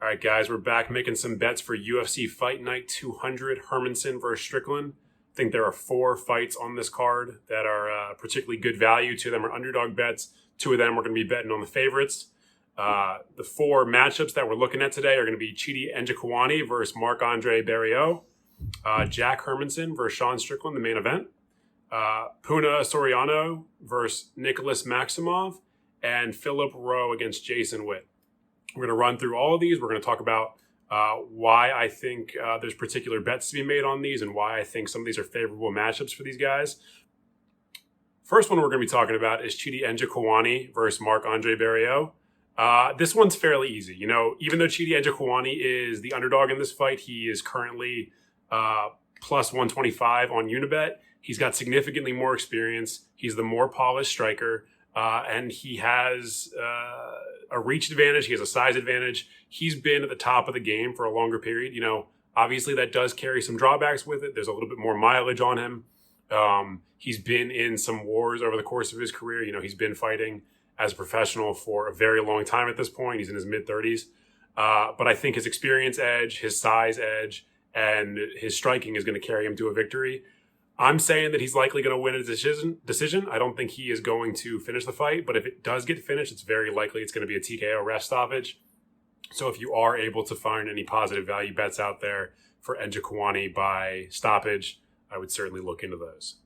All right, guys, we're back making some bets for UFC Fight Night 200, Hermansson versus Strickland. I think there are 4 fights on this card that are particularly good value. 2 of them are underdog bets. 2 of them we're going to be betting on the favorites. The 4 matchups that we're looking at today are going to be Chidi Njokoani versus Marc Andre Barriault, Jack Hermansson versus Sean Strickland, the main event, Soriano versus Nicholas Maximov, and Phillip Rowe against Jason Witt. We're going to run through all of these. We're going to talk about why I think there's particular bets to be made on these and why I think some of these are favorable matchups for these guys. First one we're going to be talking about is Chidi Njokoani versus Marc Andre Barriault. This one's fairly easy. You know, even though Chidi Njokoani is the underdog in this fight, he is currently plus 125 on Unibet. He's got significantly more experience. He's the more polished striker. And he has a reach advantage. He has a size advantage. He's been at the top of the game for a longer period. You know, obviously that does carry some drawbacks with it. There's a little bit more mileage on him. He's been in some wars over the course of his career. You know, he's been fighting as a professional for a very long time at this point. He's in his mid-30s. But I think his experience edge, his size edge, and his striking is going to carry him to a victory. I'm saying that he's likely going to win a decision. I don't think he is going to finish the fight, but if it does get finished, it's very likely it's going to be a TKO rest stoppage. So if you are able to find any positive value bets out there for Njokoani by stoppage, I would certainly look into those.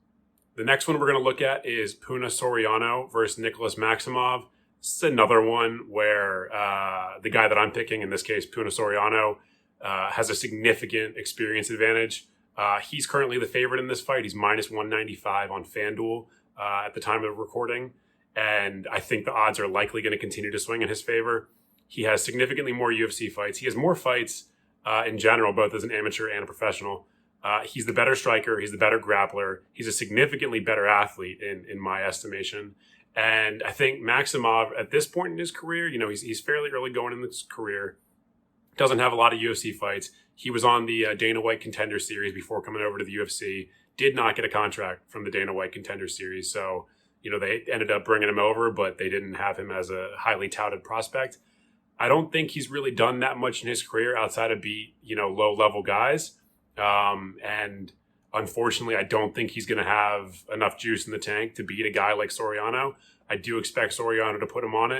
The next one we're going to look at is Soriano versus Nicholas Maximov. This is another one where the guy that I'm picking, in this case Soriano, has a significant experience advantage. He's currently the favorite in this fight. He's minus 195 on FanDuel at the time of recording. And I think the odds are likely going to continue to swing in his favor. He has significantly more UFC fights. He has more fights in general, both as an amateur and a professional. He's the better striker. He's the better grappler. He's a significantly better athlete in my estimation. And I think Maximov, at this point in his career, you know, he's fairly early going in his career. Doesn't have a lot of UFC fights. He was on the Dana White Contender Series before coming over to the UFC. Did not get a contract from the Dana White Contender Series. So, you know, they ended up bringing him over, but they didn't have him as a highly touted prospect. I don't think he's really done that much in his career outside of beat, you know, low-level guys. And unfortunately, I don't think he's going to have enough juice in the tank to beat a guy like Soriano. I do expect Soriano to put him on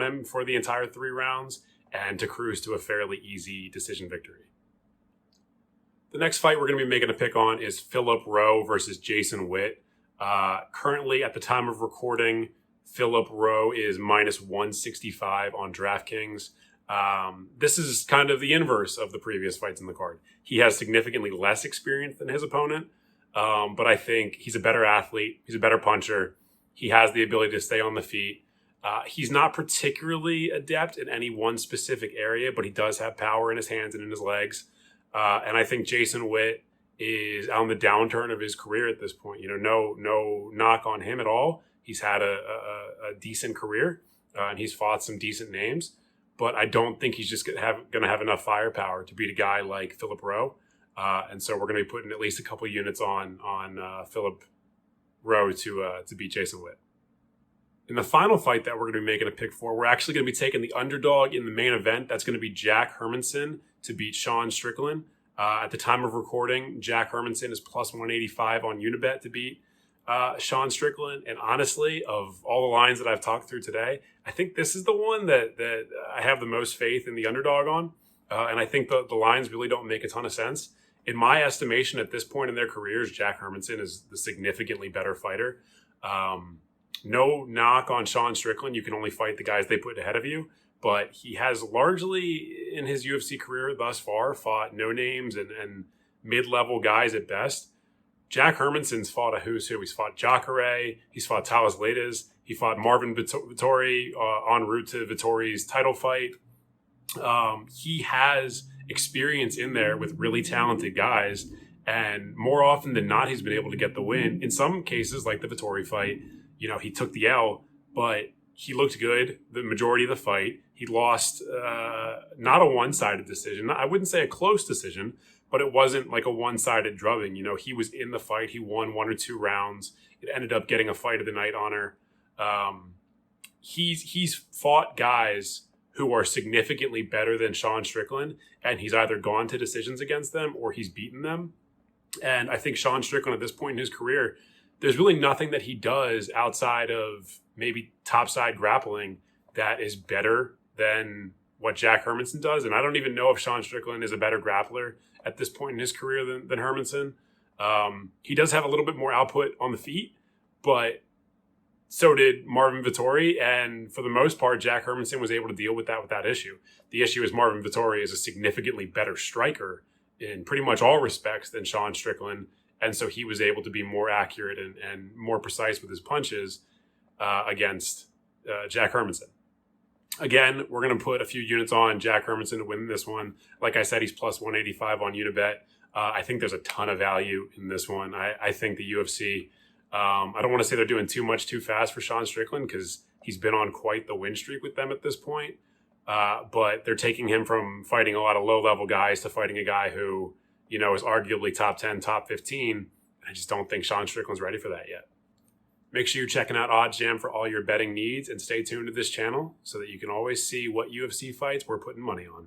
him for the entire 3 rounds and to cruise to a fairly easy decision victory. The next fight we're going to be making a pick on is Phillip Rowe versus Jason Witt. Currently, at the time of recording, Phillip Rowe is minus 165 on Draftkings. This is kind of the inverse of the previous fights in the card. He has significantly less experience than his opponent, but I think he's a better athlete. He's a better puncher. He has the ability to stay on the feet. He's not particularly adept in any one specific area, but he does have power in his hands and in his legs. And I think Jason Witt is on the downturn of his career at this point. You know, no knock on him at all. He's had a decent career, and he's fought some decent names. But I don't think he's just going to have enough firepower to beat a guy like Phillip Rowe. And so we're going to be putting at least a couple units on Phillip Rowe to beat Jason Witt. In the final fight that we're going to be making a pick for, we're actually going to be taking the underdog in the main event. That's going to be Jack Hermansson to beat Sean Strickland. At the time of recording, Jack Hermansson is plus 185 on Unibet to beat Sean Strickland. And honestly, of all the lines that I've talked through today, I think this is the one that I have the most faith in the underdog on. And I think the lines really don't make a ton of sense. In my estimation, at this point in their careers, Jack Hermansson is the significantly better fighter. No knock on Sean Strickland. You can only fight the guys they put ahead of you. But he has largely, in his UFC career thus far, fought no-names and mid-level guys at best. Jack Hermansson's fought a who's who. He's fought Jacare. He's fought Talas Leites. He fought Marvin Vettori en route to Vettori's title fight. He has experience in there with really talented guys. And more often than not, he's been able to get the win. In some cases, like the Vettori fight, you know, he took the L, but he looked good the majority of the fight. He lost not a one-sided decision. I wouldn't say a close decision, but it wasn't like a one-sided drubbing. You know, he was in the fight. He won 1 or 2 rounds. It ended up getting a fight of the night honor. He's fought guys who are significantly better than Sean Strickland, and he's either gone to decisions against them or he's beaten them. And I think Sean Strickland at this point in his career, there's really nothing that he does outside of maybe topside grappling that is better than what Jack Hermansson does. And I don't even know if Sean Strickland is a better grappler at this point in his career than Hermansson. He does have a little bit more output on the feet, but so did Marvin Vettori. And for the most part, Jack Hermansson was able to deal with that without issue. The issue is Marvin Vettori is a significantly better striker in pretty much all respects than Sean Strickland. And so he was able to be more accurate and more precise with his punches against Jack Hermansson. Again, we're going to put a few units on Jack Hermansson to win this one. Like I said, he's plus 185 on Unibet. I think there's a ton of value in this one. I think the UFC, I don't want to say they're doing too much too fast for Sean Strickland because he's been on quite the win streak with them at this point. But they're taking him from fighting a lot of low-level guys to fighting a guy who, you know, is arguably top 10, top 15. I just don't think Sean Strickland's ready for that yet. Make sure you're checking out OddsJam for all your betting needs and stay tuned to this channel so that you can always see what UFC fights we're putting money on.